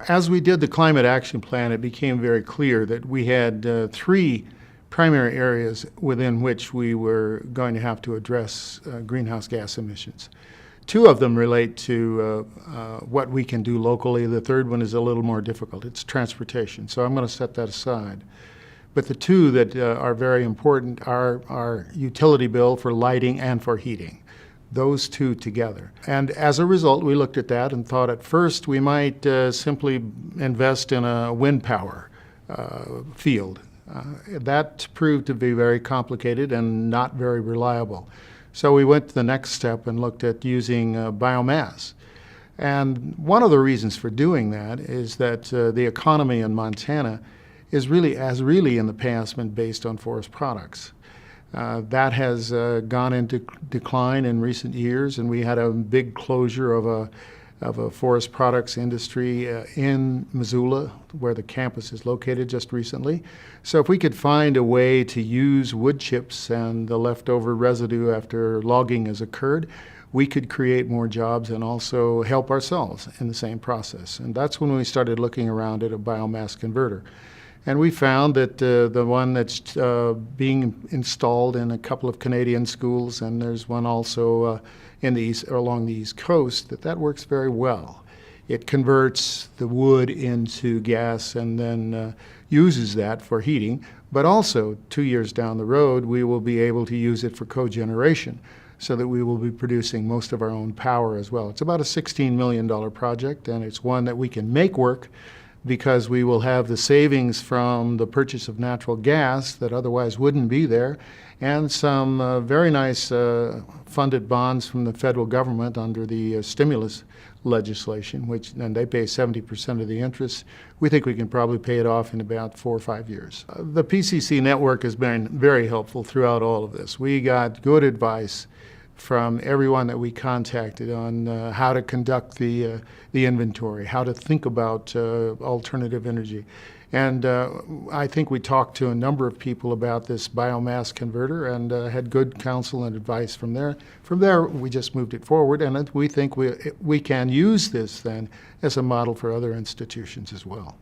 As we did the climate action plan, it became very clear that we had three primary areas within which we were going to have to address greenhouse gas emissions. Two of them relate to what we can do locally. The third one is a little more difficult. It's transportation. So I'm going to set that aside. But the two that are very important are our utility bill for lighting and for heating. Those two together. And as a result, we looked at that and thought at first we might simply invest in a wind power field. That proved to be very complicated and not very reliable. So we went to the next step and looked at using biomass. And one of the reasons for doing that is that the economy in Montana has really in the past been based on forest products. That has gone into decline in recent years, and we had a big closure of a forest products industry in Missoula, where the campus is located just recently. So if we could find a way to use wood chips and the leftover residue after logging has occurred, we could create more jobs and also help ourselves in the same process. And that's when we started looking around at a biomass converter. And we found that the one that's being installed in a couple of Canadian schools, and there's one also in the east, or along the East Coast, that works very well. It converts the wood into gas and then uses that for heating. But also, 2 years down the road, we will be able to use it for cogeneration, so that we will be producing most of our own power as well. It's about a $16 million project, and it's one that we can make work, because we will have the savings from the purchase of natural gas that otherwise wouldn't be there, and some very nice funded bonds from the federal government under the stimulus legislation, and they pay 70% of the interest. We think we can probably pay it off in about 4 or 5 years. The PCC network has been very helpful throughout all of this. We got good advice from everyone that we contacted on how to conduct the inventory, how to think about alternative energy. And I think we talked to a number of people about this biomass converter and had good counsel and advice from there. From there, we just moved it forward, and we think we can use this then as a model for other institutions as well.